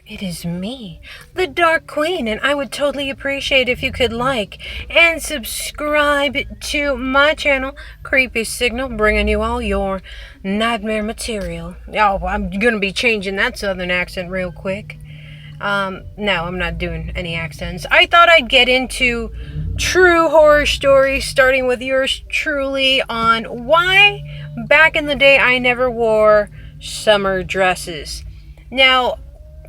It is me, the Dark Queen, and I would totally appreciate if you could like and subscribe to my channel, Creepy Signal, bringing you all your nightmare material. Oh, I'm gonna be changing that southern accent real quick. No, I'm not doing any accents. I thought I'd get into true horror stories, starting with yours truly on why back in the day I never wore summer dresses. Now,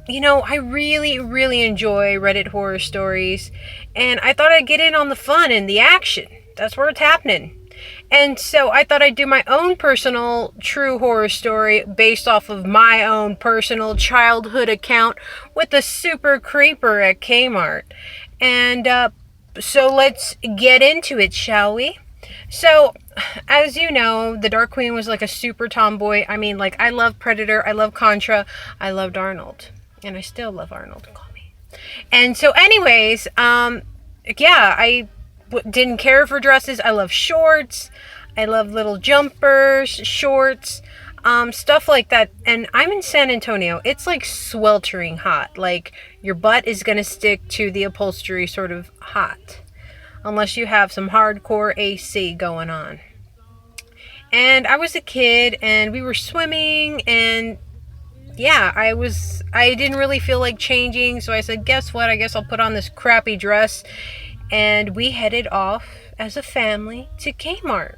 I really, really enjoy Reddit horror stories, and I thought I'd get in on the fun and the action. That's where it's happening. And so I thought I'd do my own personal true horror story based off of my own personal childhood account with the super creeper at Kmart. And so let's get into it, shall we? So, as you know, the Dark Queen was like a super tomboy. I mean, like, I love Predator, I love Contra, I loved Arnold. And I still love Arnold, call me. And so, anyways, yeah, didn't care for dresses. I love shorts. I love little jumpers, shorts, stuff like that. And I'm in San Antonio. It's like sweltering hot. Like your butt is going to stick to the upholstery sort of hot. Unless you have some hardcore AC going on. And I was a kid and we were swimming and yeah, I didn't really feel like changing, so I said, guess what? I guess I'll put on this crappy dress. And we headed off as a family to Kmart.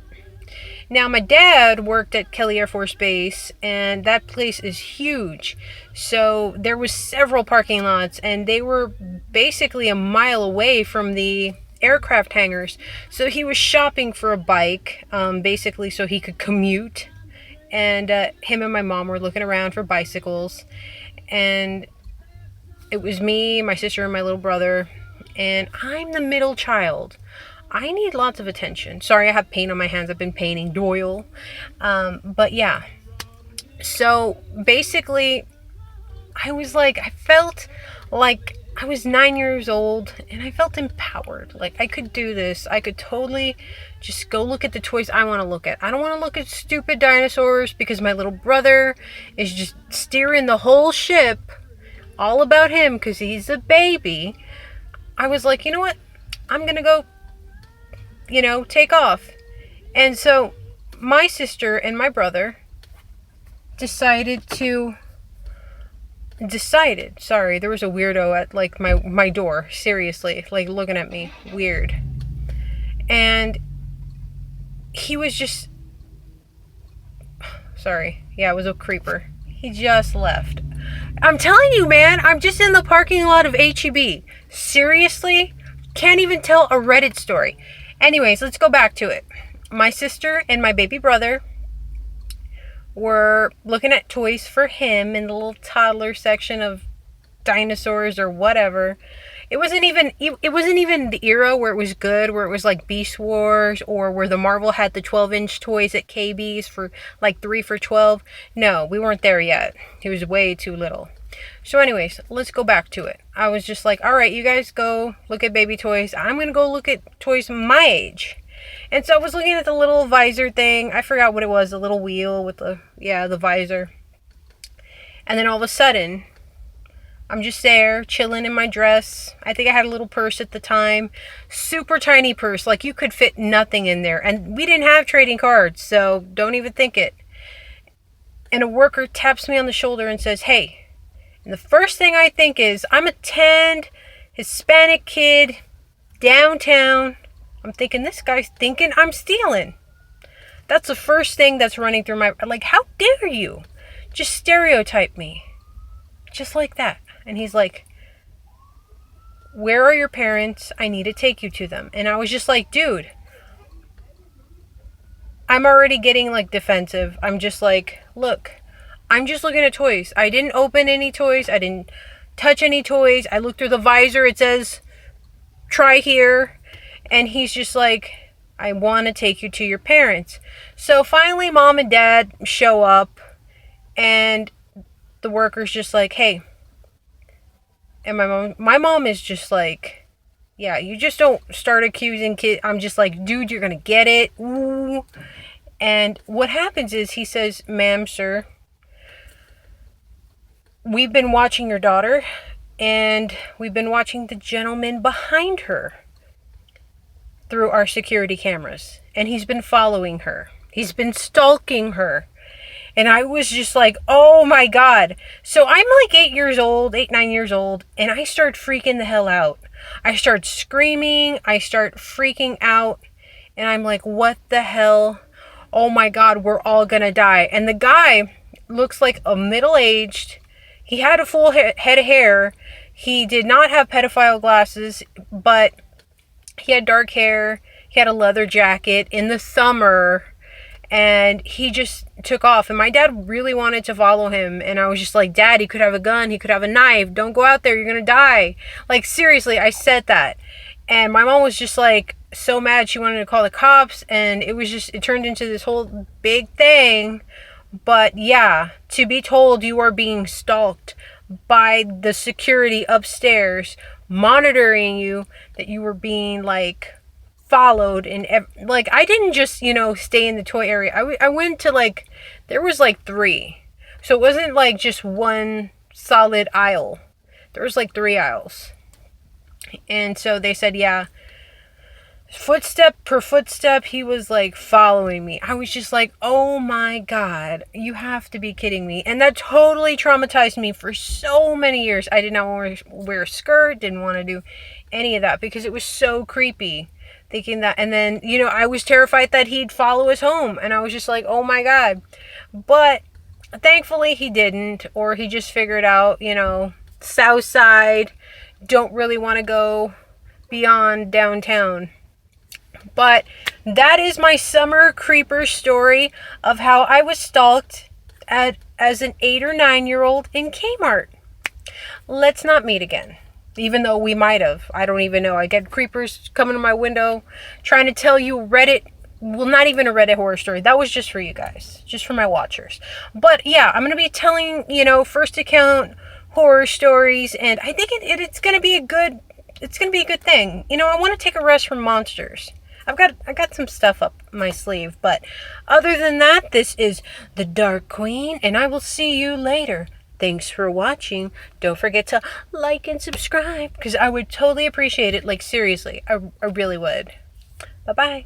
Now, my dad worked at Kelly Air Force Base, and that place is huge. So there was several parking lots, and they were basically a mile away from the aircraft hangars. So he was shopping for a bike, basically so he could commute. And him and my mom were looking around for bicycles. And it was me, my sister, and my little brother. And I'm the middle child. I need lots of attention. Sorry, I have paint on my hands. I've been painting Doyle. But yeah. So basically, I felt like I was 9 years old and I felt empowered. Like I could do this. I could totally just go look at the toys I want to look at. I don't want to look at stupid dinosaurs because my little brother is just steering the whole ship. All about him because he's a baby. I was like, you know what? I'm going to go, take off. And so my sister and my brother decided, sorry, there was a weirdo at like my door, seriously, like looking at me, weird. And he was just, sorry, yeah, it was a creeper. He just left. I'm telling you, man, I'm just in the parking lot of HEB. Seriously? Can't even tell a Reddit story. Anyways, let's go back to it. My sister and my baby brother were looking at toys for him in the little toddler section of dinosaurs or whatever. It wasn't even the era where it was good, where it was like Beast Wars or where the Marvel had the 12-inch toys at KB's for like 3 for $12. No, we weren't there yet. He was way too little. So anyways, let's go back to it. I was just like, all right, you guys go look at baby toys. I'm going to go look at toys my age. And so I was looking at the little visor thing. I forgot what it was, the little wheel with the visor. And then all of a sudden, I'm just there, chilling in my dress. I think I had a little purse at the time. Super tiny purse. Like, you could fit nothing in there. And we didn't have trading cards, so don't even think it. And a worker taps me on the shoulder and says, hey. And the first thing I think is, I'm a tanned Hispanic kid downtown. I'm thinking, this guy's thinking I'm stealing. That's the first thing that's running through my... Like, how dare you just stereotype me? Just like that. And he's like, where are your parents? I need to take you to them. And I was just like, dude, I'm already getting like defensive. I'm just like, look, I'm just looking at toys. I didn't open any toys. I didn't touch any toys. I looked through the visor. It says, try here. And he's just like, I want to take you to your parents. So finally, mom and dad show up. And the worker's just like, hey. And my mom is just like, yeah, you just don't start accusing kids. I'm just like, dude, you're going to get it. Ooh. And what happens is he says, ma'am, sir, we've been watching your daughter, and we've been watching the gentleman behind her through our security cameras. And he's been following her. He's been stalking her. And I was just like, oh my God. So I'm like 9 years old, and I start freaking the hell out. I start screaming. I start freaking out. And I'm like, what the hell? Oh my God, we're all gonna die. And the guy looks like a middle-aged. He had a full head of hair. He did not have pedophile glasses, but he had dark hair. He had a leather jacket in the summer. And he just took off. And my dad really wanted to follow him. And I was just like, Dad, he could have a gun. He could have a knife. Don't go out there. You're going to die. Like, seriously, I said that. And my mom was just like so mad. She wanted to call the cops. And it turned into this whole big thing. But yeah, to be told you are being stalked by the security upstairs, monitoring you, that you were being like followed, and like I didn't just stay in the toy area. I went to like, there was like 3, so it wasn't like just one solid aisle. There was like 3 aisles. And so they said, yeah, footstep per footstep, he was like following me. I was just like, oh my God, you have to be kidding me. And that totally traumatized me for so many years. I did not want to wear a skirt, didn't want to do any of that because it was so creepy. Thinking that, and then, I was terrified that he'd follow us home, and I was just like, oh my God. But thankfully he didn't, or he just figured out, South Side, don't really want to go beyond downtown. But that is my summer creeper story of how I was stalked as an 8 or 9-year-old in Kmart. Let's not meet again. Even though we might have. I don't even know. I get creepers coming to my window trying to tell you Reddit. Well, not even a Reddit horror story. That was just for you guys. Just for my watchers. But yeah, I'm going to be telling, first account horror stories. And I think it's going to be a good thing. I want to take a rest from monsters. I got some stuff up my sleeve. But other than that, this is the Dark Queen. And I will see you later. Thanks for watching. Don't forget to like and subscribe because I would totally appreciate it. Like, seriously, I really would. Bye-bye.